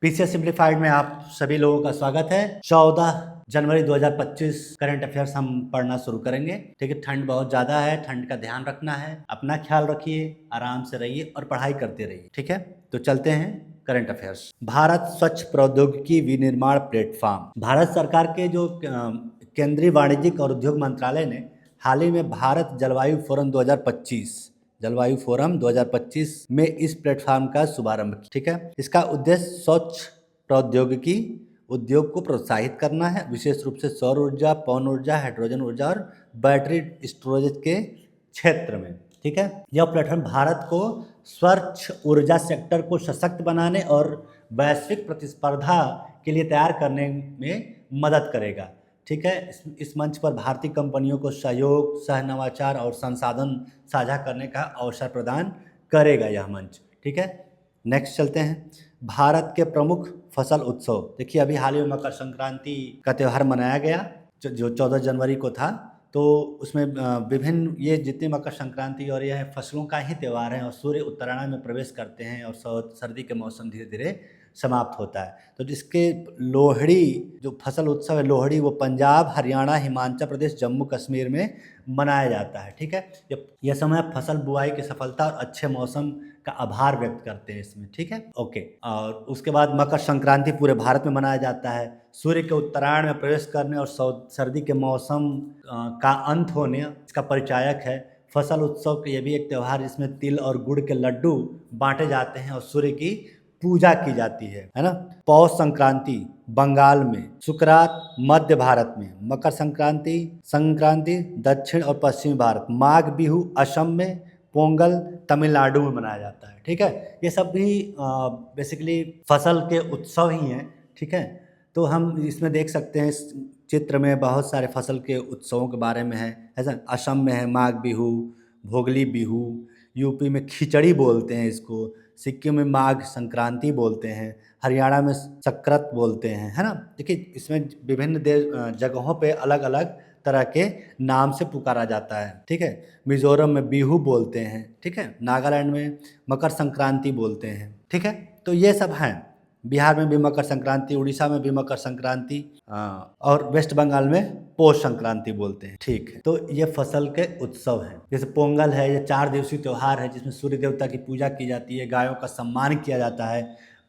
PCS simplified में आप सभी लोगों का स्वागत है। 14 जनवरी 2025 करंट अफेयर्स हम पढ़ना शुरू करेंगे। ठीक है, ठंड बहुत ज़्यादा है, ठंड का ध्यान रखना है, अपना ख्याल रखिए, आराम से रहिए और पढ़ाई करते रहिए। ठीक है, तो चलते हैं करंट अफेयर्स। भारत स्वच्छ प्रौद्योगिकी विनिर्माण प्लेटफॉर्म। भारत सरकार के जो केंद्रीय वाणिज्यिक और उद्योग मंत्रालय ने हाल ही में भारत जलवायु फोरम 2025 में इस प्लेटफॉर्म का शुभारंभ किया। ठीक है, इसका उद्देश्य स्वच्छ प्रौद्योगिकी उद्योग को प्रोत्साहित करना है, विशेष रूप से सौर ऊर्जा, पवन ऊर्जा, हाइड्रोजन ऊर्जा और बैटरी स्टोरेज के क्षेत्र में। ठीक है, यह प्लेटफॉर्म भारत को स्वच्छ ऊर्जा सेक्टर को सशक्त बनाने और वैश्विक प्रतिस्पर्धा के लिए तैयार करने में मदद करेगा। ठीक है, इस मंच पर भारतीय कंपनियों को सहयोग, सह नवाचार और संसाधन साझा करने का अवसर प्रदान करेगा यह मंच। ठीक है, नेक्स्ट चलते हैं। भारत के प्रमुख फसल उत्सव। देखिए, अभी हाल ही में मकर संक्रांति का त्यौहार मनाया गया जो 14 जनवरी को था। तो उसमें विभिन्न ये जितने मकर संक्रांति और यह फसलों का ही त्यौहार है और सूर्य उत्तरायण में प्रवेश करते हैं और सर्दी के मौसम धीरे धीरे समाप्त होता है। तो जिसके लोहड़ी जो फसल उत्सव है लोहड़ी, वो पंजाब, हरियाणा, हिमाचल प्रदेश, जम्मू कश्मीर में मनाया जाता है। ठीक है, यह समय फसल बुआई की सफलता और अच्छे मौसम का आभार व्यक्त करते हैं इसमें। ठीक है, ओके। और उसके बाद मकर संक्रांति पूरे भारत में मनाया जाता है। सूर्य के उत्तरायण में प्रवेश करने और सर्दी के मौसम का अंत होने इसका परिचायक है। फसल उत्सव ये भी एक त्यौहार जिसमें तिल और गुड़ के लड्डू बांटे जाते हैं और सूर्य की पूजा की जाती है ना। पौष संक्रांति बंगाल में, सुकरात मध्य भारत में, मकर संक्रांति दक्षिण और पश्चिमी भारत, माघ बिहू असम में, पोंगल तमिलनाडु में मनाया जाता है। ठीक है, ये सब भी बेसिकली फसल के उत्सव ही हैं। ठीक है, तो हम इसमें देख सकते हैं, इस चित्र में बहुत सारे फसल के उत्सवों के बारे में है। ऐसा असम में है माघ बिहू, भोगली बिहू, यूपी में खिचड़ी बोलते हैं इसको, सिक्किम में माघ संक्रांति बोलते हैं, हरियाणा में सक्रांत बोलते हैं, है ना। देखिए, इसमें विभिन्न जगहों पे अलग अलग तरह के नाम से पुकारा जाता है। ठीक है, मिजोरम में बिहू बोलते हैं। ठीक है, नागालैंड में मकर संक्रांति बोलते हैं। ठीक है, तो ये सब हैं। बिहार में भी मकर संक्रांति, उड़ीसा में भी मकर संक्रांति और वेस्ट बंगाल में पौष संक्रांति बोलते हैं। ठीक है, तो ये फसल के उत्सव हैं। जैसे पोंगल है, ये 4 दिवसीय त्यौहार है जिसमें सूर्य देवता की पूजा की जाती है, गायों का सम्मान किया जाता है,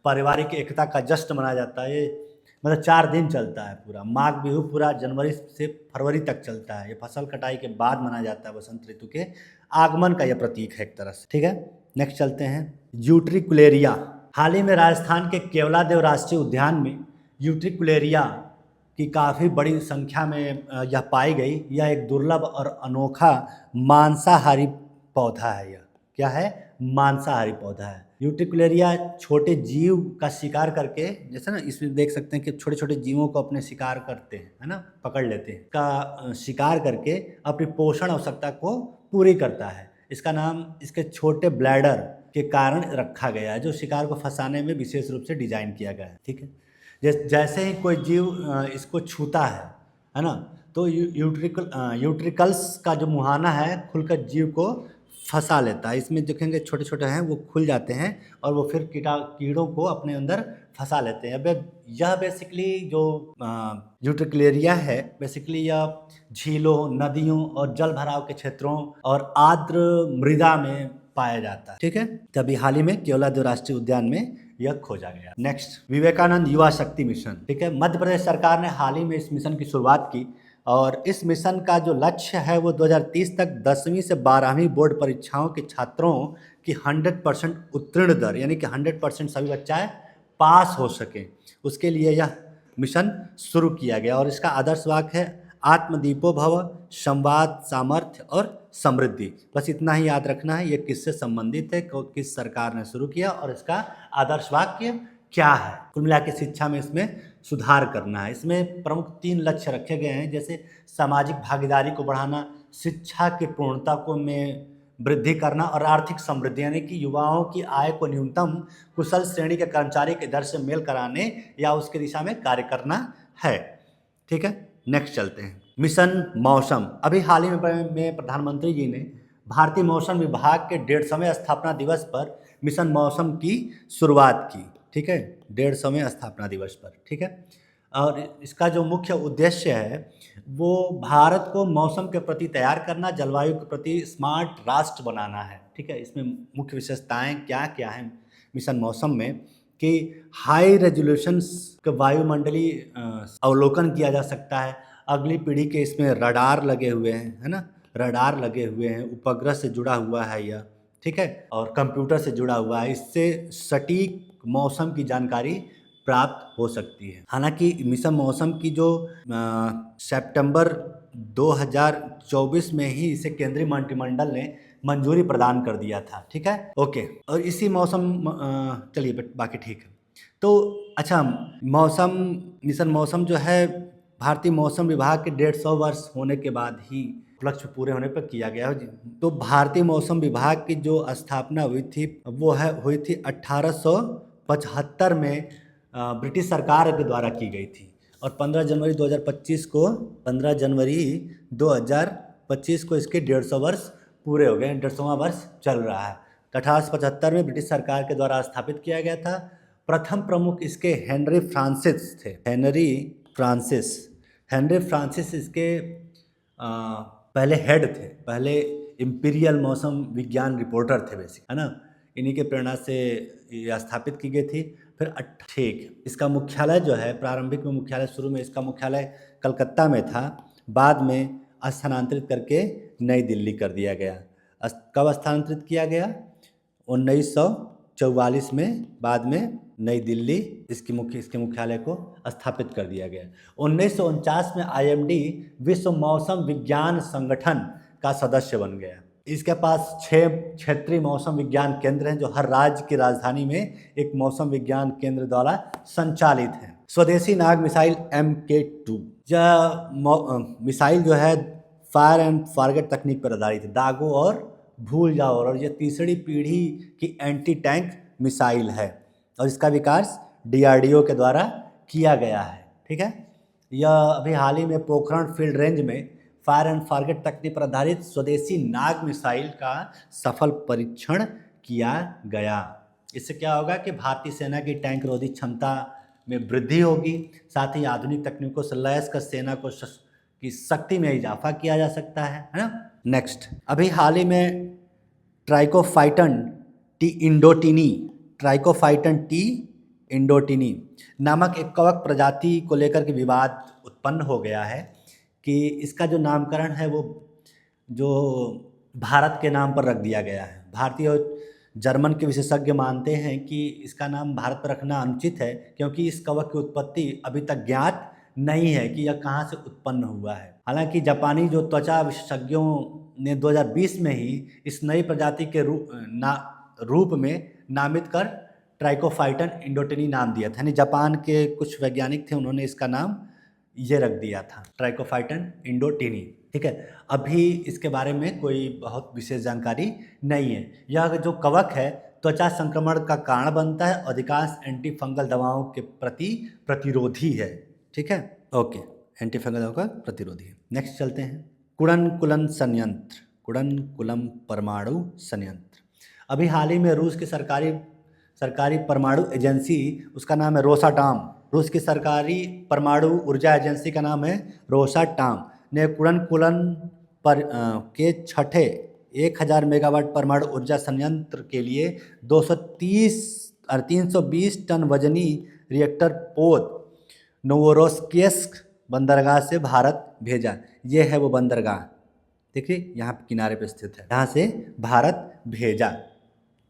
पारिवारिक एकता का जश्न मनाया जाता है। ये मतलब 4 दिन चलता है पूरा। माघ बिहू पूरा जनवरी से फरवरी तक चलता है। ये फसल कटाई के बाद मनाया जाता है, बसंत ऋतु के आगमन का यह प्रतीक है एक तरह से। ठीक है, नेक्स्ट चलते हैं। यूट्रिकुलेरिया। हाल ही में राजस्थान के केवलादेव राष्ट्रीय उद्यान में यूट्रिकुलेरिया की काफ़ी बड़ी संख्या में यह पाई गई। यह एक दुर्लभ और अनोखा मांसाहारी पौधा है। यह क्या है? मांसाहारी पौधा है। यूट्रिकुलेरिया छोटे जीव का शिकार करके, जैसे ना इसमें देख सकते हैं कि छोटे छोटे जीवों को अपने शिकार करते हैं, है ना, पकड़ लेते हैं, का शिकार करके अपनी पोषण आवश्यकता को पूरी करता है। इसका नाम इसके छोटे ब्लैडर के कारण रखा गया है, जो शिकार को फंसाने में विशेष रूप से डिजाइन किया गया है। ठीक है, जैसे ही कोई जीव इसको छूता है ना, तो यूट्रिकल्स का जो मुहाना है खुलकर जीव को फंसा लेता है। इसमें देखेंगे छोटे छोटे हैं, वो खुल जाते हैं और वो फिर कीड़ों को अपने अंदर फंसा लेते हैं। यह बेसिकली जो यूट्रिकुलेरिया है, बेसिकली यह झीलों, नदियों और जल भराव के क्षेत्रों और आर्द्र मृदा में पाया जाता है। ठीक है, तभी हाल ही में केवलादेव राष्ट्रीय उद्यान में यह खोजा गया। नेक्स्ट, विवेकानंद युवा शक्ति मिशन। ठीक है, मध्य प्रदेश सरकार ने हाल ही में इस मिशन की शुरुआत की और इस मिशन का जो लक्ष्य है वो 2030 तक 10वीं से 12वीं बोर्ड परीक्षाओं के छात्रों की 100% उत्तीर्ण दर, यानी कि 100% सभी बच्चे पास हो सके, उसके लिए यह मिशन शुरू किया गया। और इसका आदर्श वाक्य है आत्मदीपो भव, संवाद, सामर्थ्य और समृद्धि। बस इतना ही याद रखना है, ये किससे संबंधित है, किस सरकार ने शुरू किया और इसका आदर्श वाक्य क्या है। कुल मिला के शिक्षा में इसमें सुधार करना है। इसमें प्रमुख 3 लक्ष्य रखे गए हैं, जैसे सामाजिक भागीदारी को बढ़ाना, शिक्षा की पूर्णता को में वृद्धि करना और आर्थिक समृद्धि, यानी कि युवाओं की आय को न्यूनतम कुशल श्रेणी के कर्मचारी के दर से मेल कराने या उसकी दिशा में कार्य करना है। ठीक है, नेक्स्ट चलते हैं। मिशन मौसम। अभी हाल ही में प्रधानमंत्री जी ने भारतीय मौसम विभाग के 150वें स्थापना दिवस पर मिशन मौसम की शुरुआत की। ठीक है, 150वें स्थापना दिवस पर, ठीक है। और इसका जो मुख्य उद्देश्य है वो भारत को मौसम के प्रति तैयार करना, जलवायु के प्रति स्मार्ट राष्ट्र बनाना है, ठीक है। इसमें मुख्य विशेषताएं क्या क्या हैं मिशन मौसम में कि हाई रेजोल्यूशन का वायुमंडलीय अवलोकन किया जा सकता है। अगली पीढ़ी के इसमें रडार लगे हुए हैं, है ना, रडार लगे हुए हैं, उपग्रह से जुड़ा हुआ है यह, ठीक है, और कंप्यूटर से जुड़ा हुआ है। इससे सटीक मौसम की जानकारी प्राप्त हो सकती है। हालांकि मिशन मौसम की जो सितंबर 2024 में ही इसे केंद्रीय मंत्रिमंडल ने मंजूरी प्रदान कर दिया था, ठीक है, ओके। और इसी मौसम चलिए बाकी ठीक है। तो अच्छा, मौसम मिशन मौसम जो है भारतीय मौसम विभाग के 150 वर्ष होने के बाद ही लक्ष्य पूरे होने पर किया गया है। तो भारतीय मौसम विभाग की जो स्थापना हुई थी वो हुई थी 1875 में ब्रिटिश सरकार के द्वारा की गई थी। और 15 जनवरी 2025 को इसके 150 वर्ष पूरे हो गए, 150वां वर्ष चल रहा है। 1875 में ब्रिटिश सरकार के द्वारा स्थापित किया गया था। प्रथम प्रमुख इसके हेनरी फ्रांसिस थे। हेनरी फ्रांसिस इसके पहले हेड थे, पहले इंपीरियल मौसम विज्ञान रिपोर्टर थे बेसिक, है ना। इन्हीं के प्रेरणा से यह स्थापित की गई थी। फिर ठीक, इसका मुख्यालय जो है प्रारंभिक में मुख्यालय शुरू में इसका मुख्यालय कलकत्ता में था, बाद में स्थानांतरित करके नई दिल्ली कर दिया गया। कब स्थानांतरित किया गया? 1944 में, बाद में नई दिल्ली इसके मुख्यालय को स्थापित कर दिया गया। 1949 में IMD विश्व मौसम विज्ञान संगठन का सदस्य बन गया। इसके पास 6 क्षेत्रीय मौसम विज्ञान केंद्र हैं जो हर राज्य की राजधानी में एक मौसम विज्ञान केंद्र द्वारा संचालित हैं। स्वदेशी नाग मिसाइल MK2, यह मिसाइल जो है फायर एंड फॉरगेट तकनीक पर आधारित है, दागो और भूल जाओ, और यह तीसरी पीढ़ी की एंटी टैंक मिसाइल है और इसका विकास DRDO के द्वारा किया गया है, ठीक है। यह अभी हाल ही में पोखरण फील्ड रेंज में फायर एंड फॉरगेट तकनीक पर आधारित स्वदेशी नाग मिसाइल का सफल परीक्षण किया गया। इससे क्या होगा कि भारतीय सेना की टैंक रोधी क्षमता में वृद्धि होगी, साथ ही आधुनिक तकनीकों से लैस कर सेना को की शक्ति में इजाफा किया जा सकता है ना। नेक्स्ट, अभी हाल ही में ट्राइकोफाइटन टी इंडोटिनी नामक एक कवक प्रजाति को लेकर के विवाद उत्पन्न हो गया है कि इसका जो नामकरण है वो जो भारत के नाम पर रख दिया गया है। भारतीय और जर्मन के विशेषज्ञ मानते हैं कि इसका नाम भारत पर रखना अनुचित है क्योंकि इस कवक की उत्पत्ति अभी तक ज्ञात नहीं है कि यह कहाँ से उत्पन्न हुआ है। हालांकि जापानी जो त्वचा विशेषज्ञों ने 2020 में ही इस नई प्रजाति के रूप में नामित कर ट्राइकोफाइटन इंडोटिनी नाम दिया था। यानी जापान के कुछ वैज्ञानिक थे, उन्होंने इसका नाम ये रख दिया था, ट्राइकोफाइटन इंडोटिनी, ठीक है। अभी इसके बारे में कोई बहुत विशेष जानकारी नहीं है। यह जो कवक है त्वचा संक्रमण का कारण बनता है, अधिकांश एंटी फंगल दवाओं के प्रति प्रतिरोधी है, ठीक है, ओके, एंटी फंगल दवाओं का प्रतिरोधी है। नेक्स्ट चलते हैं, कुड़नकुलम परमाणु संयंत्र। अभी हाल ही में रूस की सरकारी परमाणु एजेंसी, उसका नाम है रोसाटॉम, रूस की सरकारी परमाणु ऊर्जा एजेंसी का नाम है रोसाटॉम ने कुड़नकुलम पर के छठे 1000 मेगावाट परमाणु ऊर्जा संयंत्र के लिए 320 टन वजनी रिएक्टर पोत नोवोरोसिस्क बंदरगाह से भारत भेजा। ये है वो बंदरगाह, देखिए यहाँ किनारे पे स्थित है, यहाँ से भारत भेजा,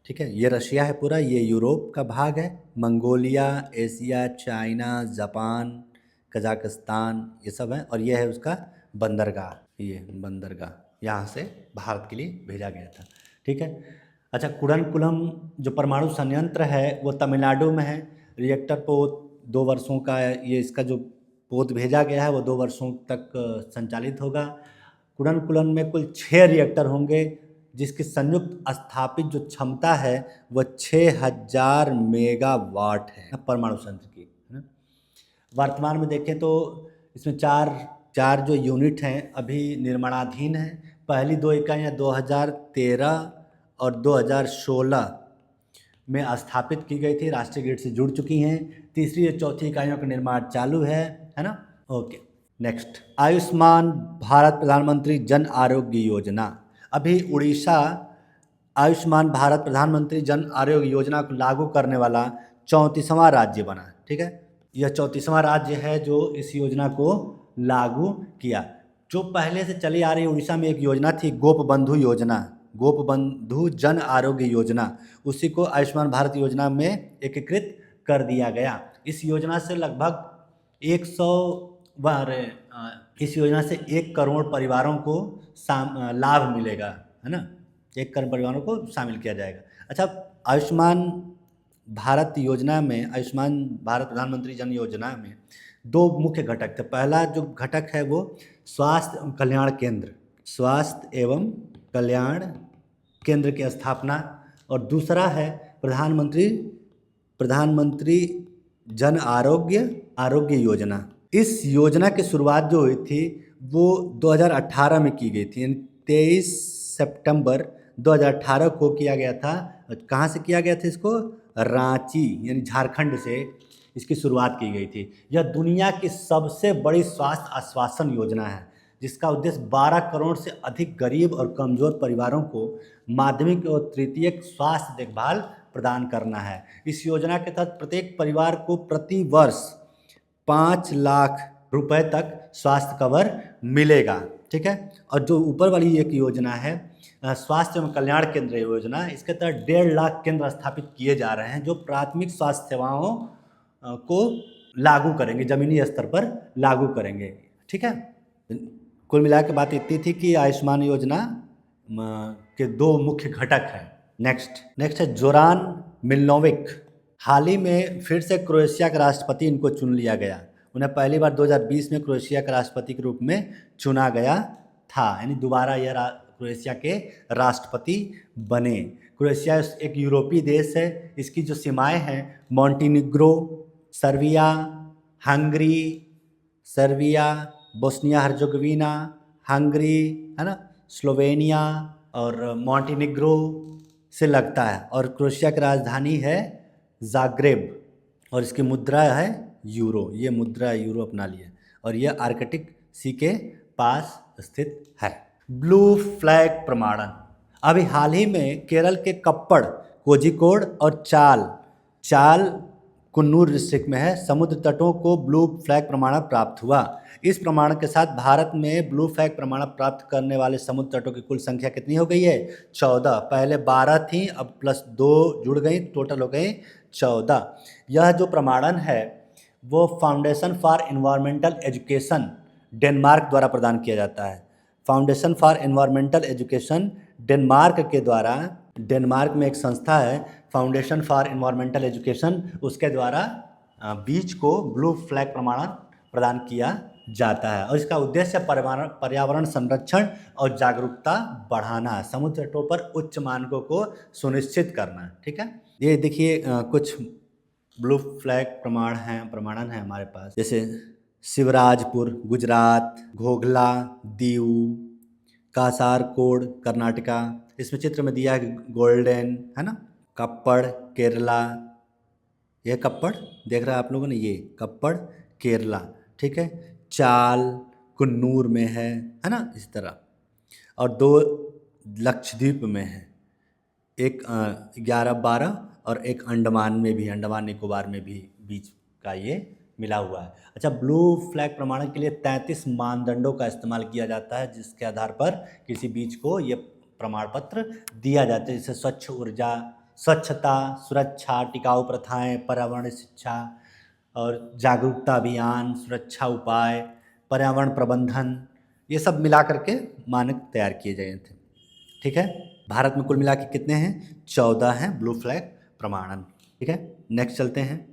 ठीक है। ये रशिया है पूरा, ये यूरोप का भाग है, Mongolia, Asia, China, Japan, Kazakhstan, ये सब है, और ये है उसका बंदरगाह, ये बंदरगाह यहाँ से भारत के लिए भेजा गया था, ठीक है। अच्छा, कुड़नकुलम जो परमाणु संयंत्र है वो तमिलनाडु में है। रिएक्टर पोत 2 वर्षों का है, ये इसका जो पोत भेजा गया है वो 2 वर्षों तक संचालित होगा। कुड़नकुलम में कुल 6 रिएक्टर होंगे जिसकी संयुक्त स्थापित जो क्षमता है वह 6000 मेगावाट है परमाणु संयंत्र की, है ना। वर्तमान में देखें तो इसमें चार जो यूनिट हैं अभी निर्माणाधीन हैं। पहली 2 इकाइयाँ 2013 और 2016 में स्थापित की गई थी, राष्ट्रीय ग्रिड से जुड़ चुकी हैं। तीसरी या चौथी इकाइयों का निर्माण चालू है ना। ओके, नेक्स्ट, आयुष्मान भारत प्रधानमंत्री जन आरोग्य योजना। अभी उड़ीसा आयुष्मान भारत प्रधानमंत्री जन आरोग्य योजना को लागू करने वाला 34वां राज्य बना। ठीक है, यह 34वां राज्य है जो इस योजना को लागू किया। जो पहले से चली आ रही उड़ीसा में एक योजना थी, गोपबंधु योजना, गोपबंधु जन आरोग्य योजना, उसी को आयुष्मान भारत योजना में एकीकृत कर दिया गया। इस योजना से लगभग 100 इस योजना से 1 करोड़ परिवारों को लाभ मिलेगा, है ना। 1 करोड़ परिवारों को शामिल किया जाएगा। अच्छा, आयुष्मान भारत योजना में, आयुष्मान भारत प्रधानमंत्री जन योजना में 2 मुख्य घटक थे। पहला जो घटक है वो स्वास्थ्य एवं कल्याण केंद्र, स्वास्थ्य एवं कल्याण केंद्र की स्थापना, और दूसरा है प्रधानमंत्री जन आरोग्य योजना। इस योजना की शुरुआत जो हुई थी वो 2018 में की गई थी, यानी 23 सितंबर 2018 को किया गया था। कहाँ से किया गया था इसको? रांची यानी झारखंड से इसकी शुरुआत की गई थी। यह दुनिया की सबसे बड़ी स्वास्थ्य आश्वासन योजना है, जिसका उद्देश्य 12 करोड़ से अधिक गरीब और कमज़ोर परिवारों को माध्यमिक और तृतीयक स्वास्थ्य देखभाल प्रदान करना है। इस योजना के तहत प्रत्येक परिवार को प्रति वर्ष 5 लाख रुपए तक स्वास्थ्य कवर मिलेगा। ठीक है, और जो ऊपर वाली एक योजना है स्वास्थ्य एवं कल्याण केंद्र योजना, इसके तहत 1.5 लाख केंद्र स्थापित किए जा रहे हैं जो प्राथमिक स्वास्थ्य सेवाओं को लागू करेंगे, ज़मीनी स्तर पर लागू करेंगे। ठीक है, कुल मिला के बात इतनी थी कि आयुष्मान योजना के 2 मुख्य घटक हैं। नेक्स्ट है जोरान मिलनोविक। हाल ही में फिर से क्रोएशिया का राष्ट्रपति इनको चुन लिया गया। उन्हें पहली बार 2020 में क्रोएशिया के राष्ट्रपति के रूप में चुना गया था, यानी दोबारा यह क्रोएशिया के राष्ट्रपति बने। क्रोएशिया एक यूरोपीय देश है। इसकी जो सीमाएं हैं Montenegro, Serbia, Hungary, Bosnia Herzegovina, Hungary, है ना, स्लोवेनिया और मॉन्टीनिग्रो से लगता है। और क्रोएशिया की राजधानी है जाग्रेब और इसकी मुद्रा है यूरो। ये मुद्रा यूरो अपना लिया और यह आर्कटिक सी के पास स्थित है। ब्लू फ्लैग प्रमाणन। अभी हाल ही में केरल के कप्पड़, कोझिकोड और चाल कुन्नूर डिस्ट्रिक्ट में है, समुद्र तटों को ब्लू फ्लैग प्रमाणन प्राप्त हुआ। इस प्रमाण के साथ भारत में ब्लू फ्लैग प्रमाणन प्राप्त करने वाले समुद्र तटों की कुल संख्या कितनी हो गई है? 14। पहले 12 थी, अब +2 जुड़ गई, टोटल हो गई 14। यह जो प्रमाणन है वो foundation for environmental education Denmark द्वारा प्रदान किया जाता है। Foundation for environmental education Denmark के द्वारा, डेनमार्क में एक संस्था है फाउंडेशन फॉर एनवायरमेंटल एजुकेशन, उसके द्वारा बीच को ब्लू फ्लैग प्रमाणन प्रदान किया जाता है और इसका उद्देश्य पर्यावरण संरक्षण और जागरूकता बढ़ाना, समुद्र तटों पर उच्च मानकों को सुनिश्चित करना। ठीक है, ये देखिए कुछ ब्लू फ्लैग प्रमाणन है हमारे पास, जैसे शिवराजपुर गुजरात, घोघला दीव, कासारकोड कर्नाटका, इसमें चित्र में दिया है गोल्डन, है ना, कप्पड़ केरला, यह कप्पड़ देख रहे हैं आप लोगों ने, ये कप्पड़ केरला। ठीक है, चाल कुन्नूर में है ना, इस तरह। और 2 लक्षद्वीप में है, एक 11-12 और एक अंडमान में भी, अंडमान निकोबार में भी बीच का ये मिला हुआ है। अच्छा, ब्लू फ्लैग प्रमाणन के लिए 33 मानदंडों का इस्तेमाल किया जाता है जिसके आधार पर किसी बीच को ये प्रमाण पत्र दिया जाता है, जैसे स्वच्छ ऊर्जा, स्वच्छता, सुरक्षा, टिकाऊ प्रथाएं, पर्यावरण शिक्षा और जागरूकता अभियान, सुरक्षा उपाय, पर्यावरण प्रबंधन, ये सब मिला करके मानक तैयार किए गए थे। ठीक है, भारत में कुल मिला के कितने हैं? 14 हैं ब्लू फ्लैग प्रमाणन। ठीक है, नेक्स्ट चलते हैं।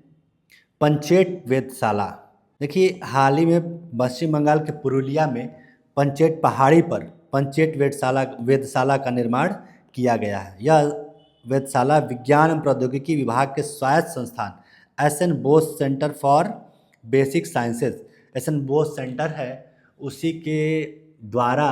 पंचेट वेधशाला। देखिए, हाल ही में पश्चिम बंगाल के पुरुलिया में पंचेट पहाड़ी पर पंचेट वेधशाला का निर्माण किया गया है। यह वेधशाला विज्ञान एवं प्रौद्योगिकी विभाग के स्वायत्त संस्थान SN. Bose centre for basic sciences, SN. Bose centre है, उसी के द्वारा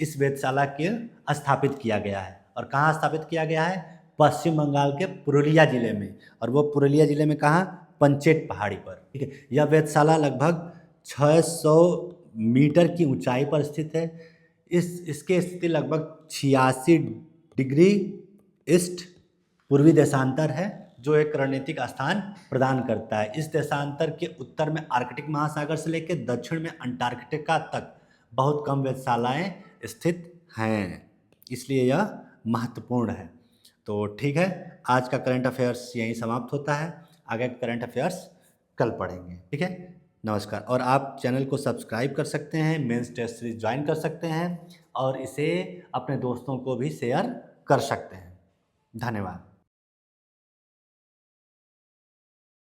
इस वेधशाला के स्थापित किया गया है। और कहाँ स्थापित किया गया है? पश्चिम बंगाल के पुरुलिया जिले में, और वो पुरुलिया जिले में कहाँ, पंचेट पहाड़ी पर, ठीक है। यह वेधशाला लगभग 600 मीटर की ऊंचाई पर स्थित है। इसकी स्थिति लगभग 86 डिग्री ईस्ट पूर्वी देशांतर है, जो एक रणनीतिक स्थान प्रदान करता है। इस देशांतर के उत्तर में आर्कटिक महासागर से लेकर दक्षिण में अंटार्कटिका तक बहुत कम वेधशालाएं स्थित हैं, इसलिए यह महत्वपूर्ण है। तो ठीक है, आज का करंट अफेयर्स यहीं समाप्त होता है। आगे करंट अफेयर्स कल पढ़ेंगे, ठीक है। नमस्कार। और आप चैनल को सब्सक्राइब कर सकते हैं, मेंस टेस्ट सीरीज ज्वाइन कर सकते हैं और इसे अपने दोस्तों को भी शेयर कर सकते हैं। धन्यवाद।